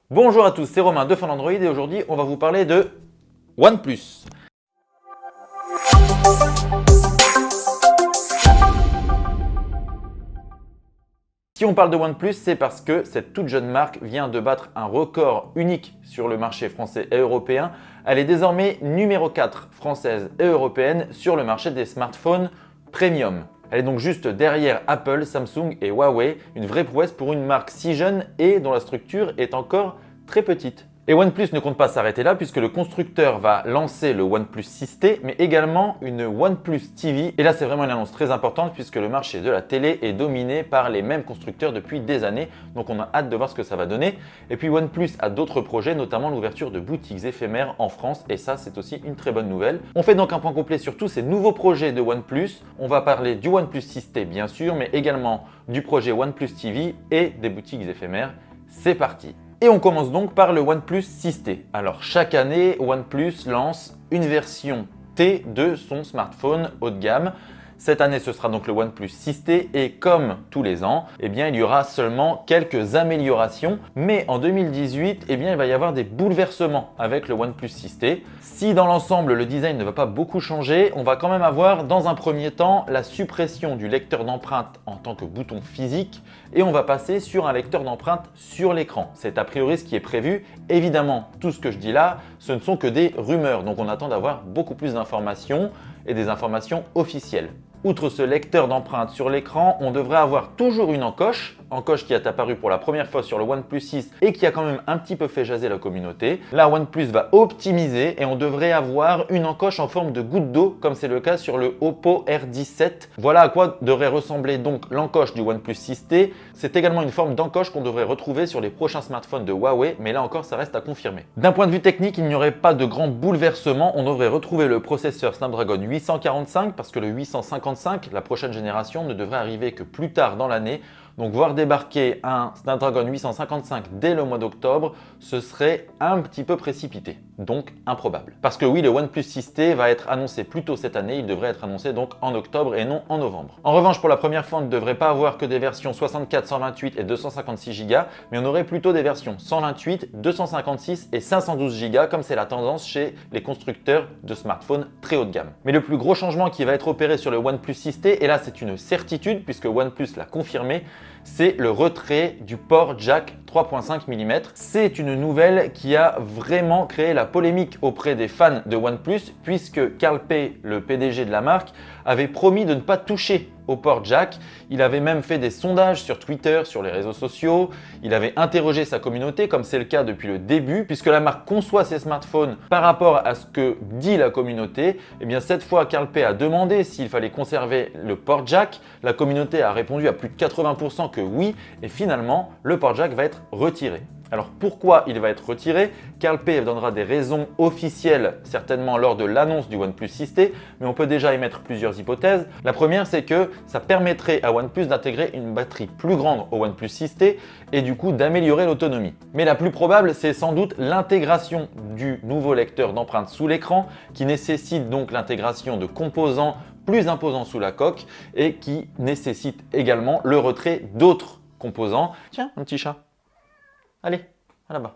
Bonjour à tous, c'est Romain de Android et aujourd'hui on va vous parler de OnePlus. Si on parle de OnePlus, c'est parce que cette toute jeune marque vient de battre un record unique sur le marché français et européen. Elle est désormais numéro 4 française et européenne sur le marché des smartphones premium. Elle est donc juste derrière Apple, Samsung et Huawei, une vraie prouesse pour une marque si jeune et dont la structure est encore très petite. Et OnePlus ne compte pas s'arrêter là puisque le constructeur va lancer le OnePlus 6T mais également une OnePlus TV. Et là c'est vraiment une annonce très importante puisque le marché de la télé est dominé par les mêmes constructeurs depuis des années. Donc on a hâte de voir ce que ça va donner. Et puis OnePlus a d'autres projets, notamment l'ouverture de boutiques éphémères en France et ça c'est aussi une très bonne nouvelle. On fait donc un point complet sur tous ces nouveaux projets de OnePlus. On va parler du OnePlus 6T bien sûr mais également du projet OnePlus TV et des boutiques éphémères. C'est parti! Et on commence donc par le OnePlus 6T. Alors chaque année, OnePlus lance une version T de son smartphone haut de gamme. Cette année, ce sera donc le OnePlus 6T et comme tous les ans, il y aura seulement quelques améliorations. Mais en 2018, il va y avoir des bouleversements avec le OnePlus 6T. Si dans l'ensemble, le design ne va pas beaucoup changer, on va quand même avoir dans un premier temps la suppression du lecteur d'empreintes en tant que bouton physique et on va passer sur un lecteur d'empreintes sur l'écran. C'est a priori ce qui est prévu. Évidemment, tout ce que je dis là, ce ne sont que des rumeurs. Donc on attend d'avoir beaucoup plus d'informations et des informations officielles. Outre ce lecteur d'empreintes sur l'écran, on devrait avoir toujours une encoche qui est apparue pour la première fois sur le OnePlus 6 et qui a quand même un petit peu fait jaser la communauté. Là, OnePlus va optimiser et on devrait avoir une encoche en forme de goutte d'eau comme c'est le cas sur le Oppo R17. Voilà à quoi devrait ressembler donc l'encoche du OnePlus 6T. C'est également une forme d'encoche qu'on devrait retrouver sur les prochains smartphones de Huawei, mais là encore ça reste à confirmer. D'un point de vue technique, il n'y aurait pas de grands bouleversements. On devrait retrouver le processeur Snapdragon 845 parce que le 855, la prochaine génération, ne devrait arriver que plus tard dans l'année. Donc voir débarquer un Snapdragon 855 dès le mois d'octobre, ce serait un petit peu précipité, donc improbable. Parce que oui, le OnePlus 6T va être annoncé plus tôt cette année, il devrait être annoncé donc en octobre et non en novembre. En revanche, pour la première fois, on ne devrait pas avoir que des versions 64, 128 et 256 Go, mais on aurait plutôt des versions 128, 256 et 512 Go comme c'est la tendance chez les constructeurs de smartphones très haut de gamme. Mais le plus gros changement qui va être opéré sur le OnePlus 6T, et là c'est une certitude puisque OnePlus l'a confirmé, c'est le retrait du port jack 3.5 mm. C'est une nouvelle qui a vraiment créé la polémique auprès des fans de OnePlus puisque Carl Pei, le PDG de la marque, avait promis de ne pas toucher au port jack. Il avait même fait des sondages sur Twitter, sur les réseaux sociaux. Il avait interrogé sa communauté comme c'est le cas depuis le début puisque la marque conçoit ses smartphones par rapport à ce que dit la communauté. Et bien cette fois, Carl Pei a demandé s'il fallait conserver le port jack. La communauté a répondu à plus de 80% que oui et finalement le port jack va être retiré. Alors pourquoi il va être retiré? Carl Pei donnera des raisons officielles certainement lors de l'annonce du OnePlus 6T, mais on peut déjà émettre plusieurs hypothèses. La première, c'est que ça permettrait à OnePlus d'intégrer une batterie plus grande au OnePlus 6T et du coup d'améliorer l'autonomie. Mais la plus probable, c'est sans doute l'intégration du nouveau lecteur d'empreintes sous l'écran qui nécessite donc l'intégration de composants plus imposants sous la coque et qui nécessite également le retrait d'autres composants. Tiens, un petit chat. Allez, à là-bas.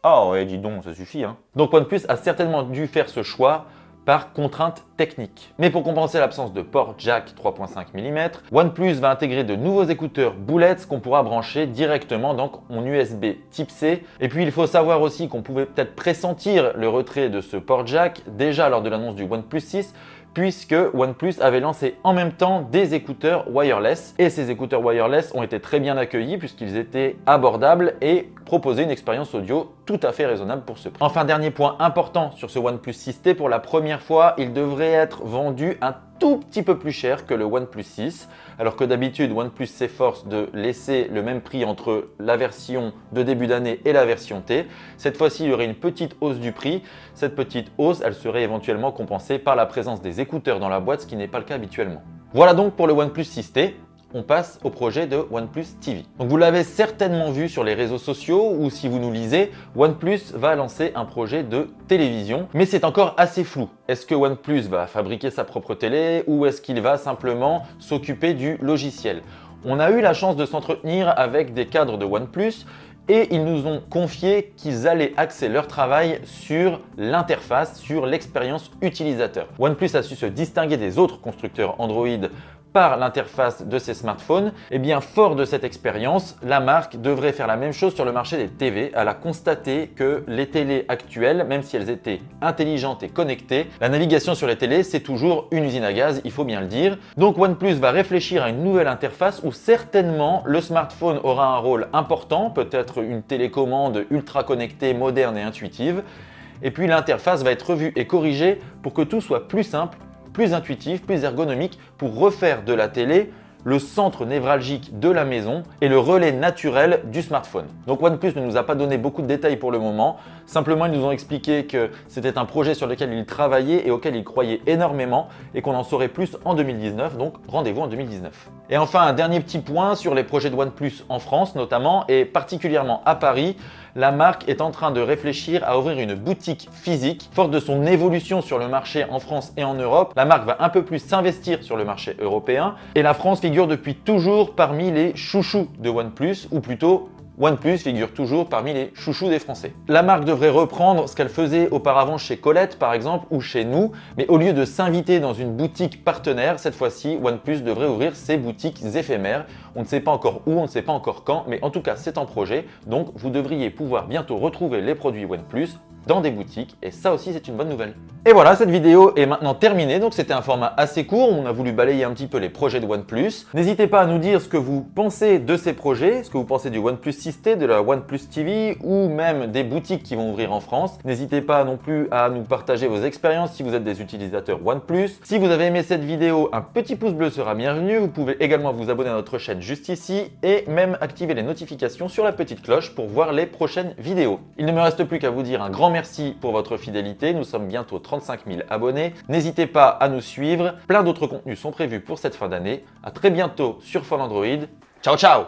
Oh ouais, dis donc, ça suffit. Donc OnePlus a certainement dû faire ce choix par contrainte technique. Mais pour compenser l'absence de port jack 3.5 mm, OnePlus va intégrer de nouveaux écouteurs Bullets qu'on pourra brancher directement donc en USB type C. Et puis il faut savoir aussi qu'on pouvait peut-être pressentir le retrait de ce port jack déjà lors de l'annonce du OnePlus 6 puisque OnePlus avait lancé en même temps des écouteurs wireless. Et ces écouteurs wireless ont été très bien accueillis puisqu'ils étaient abordables et proposaient une expérience audio tout à fait raisonnable pour ce prix. Enfin, dernier point important sur ce OnePlus 6T, pour la première fois, il devrait être vendu un tout petit peu plus cher que le OnePlus 6, alors que d'habitude OnePlus s'efforce de laisser le même prix entre la version de début d'année et la version T. Cette fois-ci, il y aurait une petite hausse du prix. Cette petite hausse, elle serait éventuellement compensée par la présence des écouteurs dans la boîte, ce qui n'est pas le cas habituellement. Voilà donc pour le OnePlus 6T. On passe au projet de OnePlus TV. Donc vous l'avez certainement vu sur les réseaux sociaux ou si vous nous lisez, OnePlus va lancer un projet de télévision, mais c'est encore assez flou. Est-ce que OnePlus va fabriquer sa propre télé ou est-ce qu'il va simplement s'occuper du logiciel? On a eu la chance de s'entretenir avec des cadres de OnePlus et ils nous ont confié qu'ils allaient axer leur travail sur l'interface, sur l'expérience utilisateur. OnePlus a su se distinguer des autres constructeurs Android par l'interface de ses smartphones. Et bien, fort de cette expérience, la marque devrait faire la même chose sur le marché des TV. Elle a constaté que les télés actuelles, même si elles étaient intelligentes et connectées, la navigation sur les télés, c'est toujours une usine à gaz, il faut bien le dire. Donc OnePlus va réfléchir à une nouvelle interface où certainement le smartphone aura un rôle important, peut-être une télécommande ultra connectée, moderne et intuitive. Et puis l'interface va être revue et corrigée pour que tout soit plus simple, plus intuitif, plus ergonomique pour refaire de la télé le centre névralgique de la maison et le relais naturel du smartphone. Donc OnePlus ne nous a pas donné beaucoup de détails pour le moment, simplement ils nous ont expliqué que c'était un projet sur lequel ils travaillaient et auquel ils croyaient énormément et qu'on en saurait plus en 2019, donc rendez-vous en 2019. Et enfin un dernier petit point sur les projets de OnePlus en France notamment et particulièrement à Paris. La marque est en train de réfléchir à ouvrir une boutique physique. Forte de son évolution sur le marché en France et en Europe, la marque va un peu plus s'investir sur le marché européen et la France figure depuis toujours parmi les chouchous de OnePlus, ou plutôt OnePlus figure toujours parmi les chouchous des Français. La marque devrait reprendre ce qu'elle faisait auparavant chez Colette par exemple ou chez nous, mais au lieu de s'inviter dans une boutique partenaire, cette fois-ci OnePlus devrait ouvrir ses boutiques éphémères. On ne sait pas encore où, on ne sait pas encore quand, mais en tout cas c'est en projet, donc vous devriez pouvoir bientôt retrouver les produits OnePlus dans des boutiques et ça aussi c'est une bonne nouvelle. Et voilà, cette vidéo est maintenant terminée, donc c'était un format assez court, on a voulu balayer un petit peu les projets de OnePlus. N'hésitez pas à nous dire ce que vous pensez de ces projets, ce que vous pensez du OnePlus 6T, de la OnePlus TV ou même des boutiques qui vont ouvrir en France. N'hésitez pas non plus à nous partager vos expériences si vous êtes des utilisateurs OnePlus. Si vous avez aimé cette vidéo, un petit pouce bleu sera bienvenu. Vous pouvez également vous abonner à notre chaîne juste ici et même activer les notifications sur la petite cloche pour voir les prochaines vidéos. Il ne me reste plus qu'à vous dire un grand merci pour votre fidélité. Nous sommes bientôt 35 000 abonnés. N'hésitez pas à nous suivre. Plein d'autres contenus sont prévus pour cette fin d'année. À très bientôt sur Fun Android. Ciao ciao!